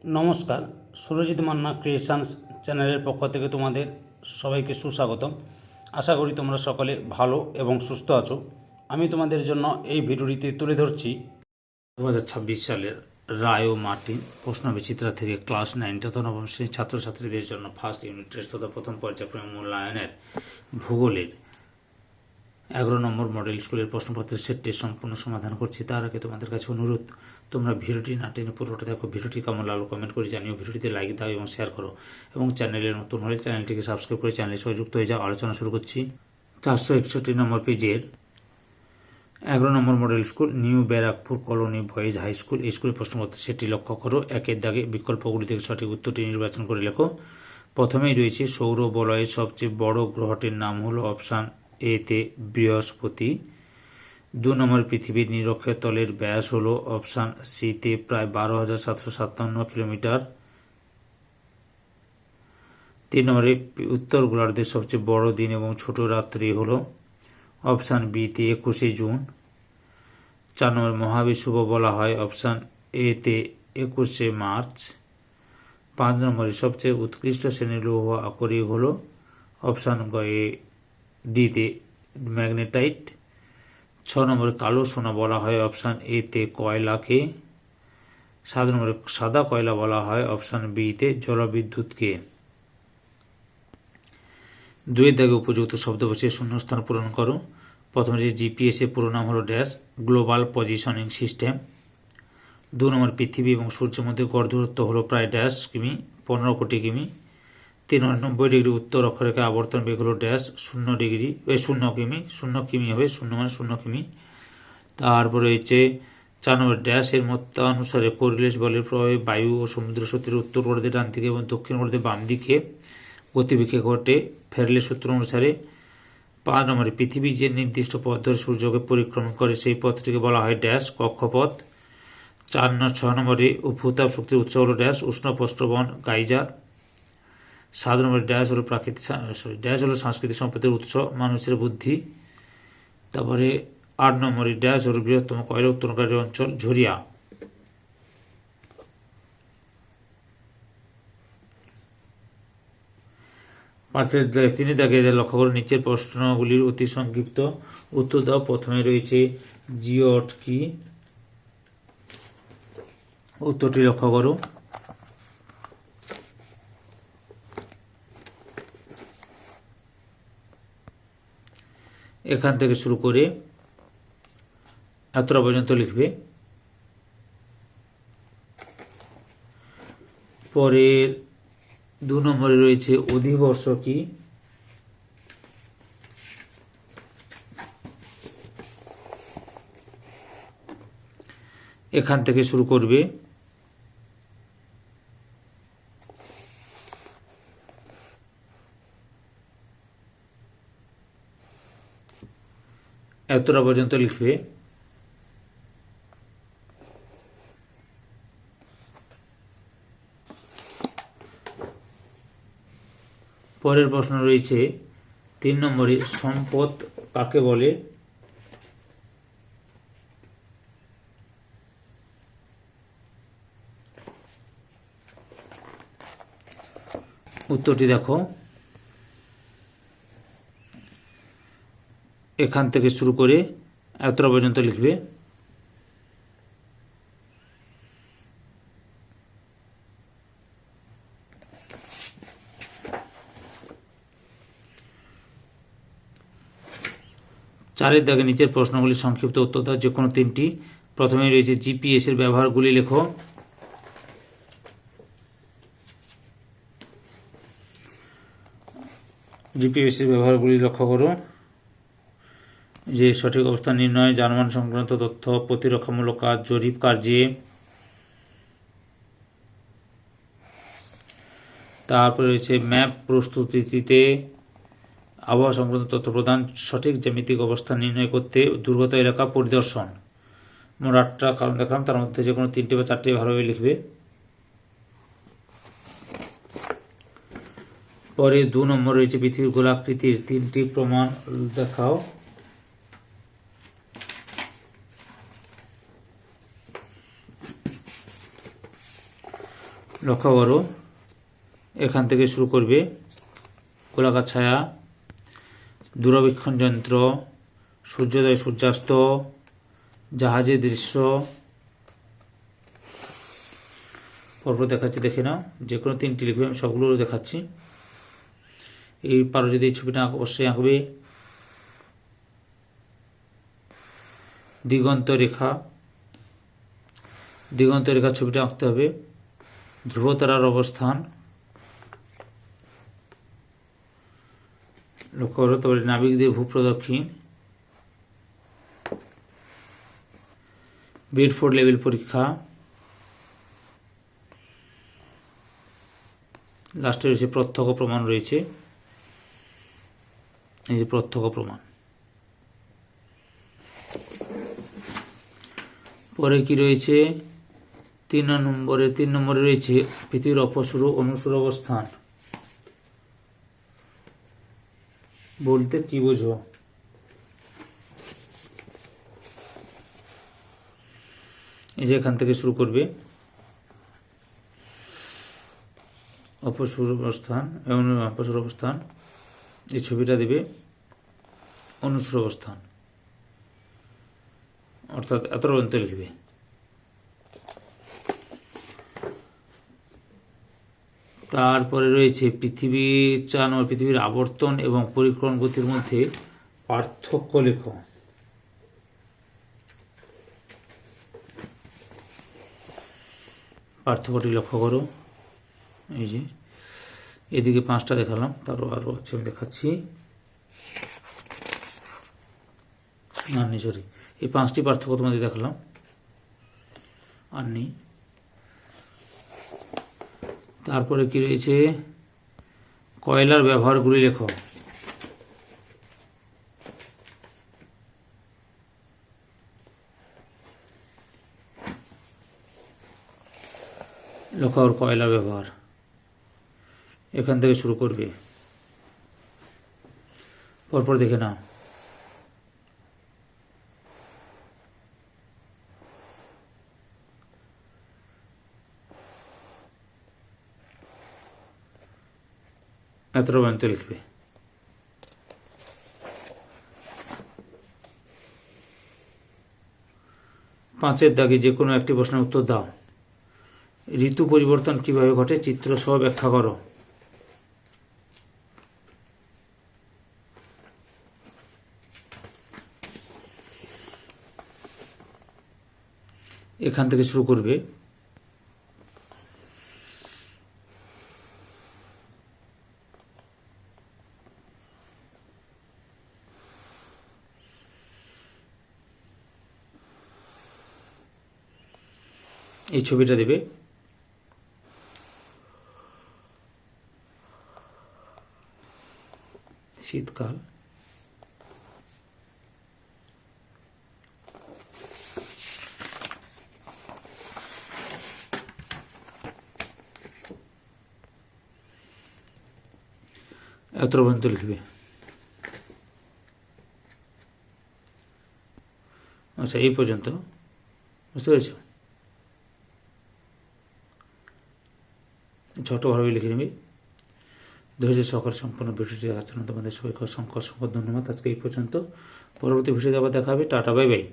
নমস্কার, সুরজিৎ মান্না ক্রিয়েশনস চ্যানেলের পক্ষ থেকে তোমাদের সবাইকে সুস্বাগতম। আশা করি তোমরা সকলে ভালো এবং সুস্থ আছো। আমি তোমাদের জন্য এই ভিডিওটিতে তুলে ধরছি 2026 সালের রায় ও মার্টিন প্রশ্নবিচিত্রা থেকে ক্লাস 9 তথা নবম শ্রেণীর ছাত্রছাত্রীদের জন্য ফার্স্ট ইউনিট টেস্ট তথা প্রথম পর্যায়ক্রমে মূল্যায়নের ভূগোলের 11 নম্বর মডেল স্কুলের প্রশ্নপত্রের সেটটির সম্পূর্ণ সমাধান করছি। তার আগে তোমাদের কাছে অনুরোধ, তোমরা ভিডিওটি না টেনে পুরোটা দেখো। ভিডিওটি কেমন লাগলো কমেন্ট করে জানিও, ভিডিওটিতে লাইক দাও এবং শেয়ার করো, এবং চ্যানেলে নতুন হলে চ্যানেলটিকে সাবস্ক্রাইব করে চ্যানেলে সংযুক্ত হয়ে যাও। আলোচনা শুরু করছি। 461 নম্বর পেজের 11 নম্বর model school new Barrackpore colony boys high school, এই স্কুলের প্রশ্নপত্রের সেটটি লক্ষ্য করো। একের দাগে বিকল্পগুলি থেকে সঠিক উত্তরটি নির্বাচন করে লেখো। প্রথমেই রয়েছে সৌর বলয়ের সবচেয়ে বড় গ্রহটির নাম হলো অপশান এতে বৃহস্পতি। 2 নম্বর পৃথিবীর নিরক্ষীয় তলের ব্যাস হল অপশান সিতে প্রায় 12,757 কিলোমিটার। 3 নম্বরে উত্তর গোলার্ধের সবচেয়ে বড় দিন এবং ছোট রাত্রি হল অপশান বিতে 21শে জুন। 4 নম্বর মহাবিষুব বলা হয় অপশান এতে 21শে মার্চ। 5 নম্বরে সবচেয়ে উৎকৃষ্ট শ্রেণীর লৌহ আকরিক হল অপশান ডিতে ম্যাগনেটাইট। 6 নম্বরে কালো সোনা বলা হয় অপশান এতে কয়লাকে। 7 নম্বরে সাদা কয়লা বলা হয় অপশান বিতে জলবিদ্যুৎকে। 2 এর দাগে উপযুক্ত শব্দ বসিয়ে শূন্যস্থান পূরণ করো। প্রথমে যে জিপিএস এর পুরো নাম হলো ড্যাশ গ্লোবাল পজিশনিং সিস্টেম। 2 নম্বর পৃথিবী এবং সূর্যের মধ্যে গড় দূরত্ব হলো প্রায় ড্যাশ কিমি, 15 কোটি কিমি। 3 নম্বর 90 ডিগ্রি উত্তর অক্ষরেখা আবর্তন বেগ হলো ড্যাশ 0 ডিগ্রি 0 কিমি, 0 কিমি হবে, 0 মানে 0 কিমি। তারপরে হচ্ছে 4 নম্বর ড্যাশ এর মতানুসারে কোরিলেস বলের প্রভাবে বায়ু ও সমুদ্র শক্তির উত্তর গোলার্ধে ডান দিকে এবং দক্ষিণ গোলার্ধে বাম দিকে গতিবিক্ষেপ ঘটে ফেরলে সূত্র অনুসারে। 5 নম্বরে পৃথিবী যে নির্দিষ্ট পথ ধরে সূর্যকে পরিক্রমণ করে সেই পথটিকে বলা হয় ড্যাশ কক্ষপথ। 6 নম্বরে ভূতাপ শক্তির উৎস হল ড্যাশ উষ্ণ প্রস্রবণ গাইজার। 7 নম্বরে ড্যাশ হলো ড্যাশ হলো সাংস্কৃতিক সম্পদের উৎস মানুষের বুদ্ধি। তারপরে 8 নম্বরে ড্যাশ হলো বৃহত্তম কয়লা উত্তোলনকারী অঞ্চল ঝরিয়া। তিনি দাগে লক্ষ্য করে নিচের প্রশ্নগুলির অতি সংক্ষিপ্ত উত্তর দাও। প্রথমে রয়েছে জিওট কি, উত্তরটি লক্ষ্য করো। এখান থেকে শুরু করে এতটা পর্যন্ত লিখবে। পরের 2 নম্বরে রয়েছে অধিবর্ষ কি, এখান থেকে শুরু করবে। এতটা পর্যন্ত লিখবে। পরের প্রশ্ন রয়েছে 3 নম্বরে সম্পদ কাকে বলে। উত্তরটি দেখো। এখান থেকে শুরু করে এতটা পর্যন্ত লিখবে। চারের দাগে নিচের প্রশ্নগুলি সংক্ষিপ্ত উত্তর দাও, যে কোনো 3টি। প্রথমে রয়েছে জিপিএস এর ব্যবহারগুলি লেখো। জিপিএস এর ব্যবহারগুলি লক্ষ্য করো। যে সঠিক অবস্থান নির্ণয়, যানবাহন সংক্রান্ত তথ্য, প্রতিরক্ষামূলক কাজ, জরিপ কার্যে। তারপরে রয়েছে ম্যাপ প্রস্তুতিতে, আবহাওয়া সংক্রান্ত তথ্য প্রদান, সঠিক জ্যামিতিক অবস্থান নির্ণয় করতে, দুর্গত এলাকা পরিদর্শন। মোট 8টা কারণ দেখলাম, তার মধ্যে যে কোনো 3টে বা 4টে ভালোভাবে লিখবে। পরে 2 নম্বর রয়েছে পৃথিবীর গোলাকৃতির 3টি প্রমাণ দেখাও। লক্ষ্য করো, এখান থেকে শুরু করবে গোলাকার ছায়া, দূরবীক্ষণ যন্ত্র, সূর্যোদয় সূর্যাস্ত, জাহাজের দৃশ্য। পরপর দেখাচ্ছি, দেখে নাও। যে কোনো 3টি লিখবে, আমি সবগুলো দেখাচ্ছি। এই পারো যদি এই ছবিটা অবশ্যই আঁকবে। দিগন্ত রেখা, দিগন্ত রেখা ছবিটা আঁকতে হবে। ধ্রুবতারার অবস্থান লক্ষ্য করো। তারপরে নাবিকদের ভূপ্রদক্ষিণ, বেডফোর্ড লেভেল পরীক্ষা, লাস্টে রয়েছে প্রত্যক্ষ প্রমাণ রয়েছে। এই যে প্রত্যক্ষ প্রমাণ। পরে কি রয়েছে? 3 নম্বরে রয়েছে পৃথিবীর অপসূর অনুসূর অবস্থান। বলতে কি বোঝো? এই যে এখান থেকে শুরু করবে, অপসূর অবস্থান এবং অপসূর অবস্থান। এই ছবিটা দেবে অনুসূর অবস্থান, অর্থাৎ এত পর্যন্ত লিখবে। তারপরে রয়েছে পৃথিবীর আবর্তন এবং পরিক্রমণ গতির মধ্যে পার্থক্য লেখো। পার্থক্যটি লক্ষ্য করো। এই যে এদিকে 5টা দেখালাম, তারও আরও আছে, আমি দেখাচ্ছি। সরি, এই 5টি পার্থক্য তোমাদের দেখালাম, আর নেই। তারপরে কি রয়েছে? কয়লার ব্যবহারগুলি লেখো। লক্ষ্য করো, কয়লার ব্যবহার এখান থেকে শুরু করবে। পরপর দেখে নাও। এত পর্যন্ত লিখবে। 5-এর দাগে যে কোনো একটি প্রশ্নের উত্তর দাও। ঋতু পরিবর্তন কিভাবে ঘটে চিত্র সহ ব্যাখ্যা করো। এখান থেকে শুরু করবে। এই ছবিটা দেবে। শীতকাল, এত পর্যন্ত লিখবে। আচ্ছা, এই পর্যন্ত বুঝতে পেরেছ? ছোটভাবে লিখে নেবে। ধৈর্য সহকারে সম্পূর্ণ ভিডিওটি দেখার জন্য তোমাদের সবাইকে অসংখ্য ধন্যবাদ। আজকে এই পর্যন্ত। পরবর্তী ভিডিওতে আবার দেখা হবে। Tata, bye bye.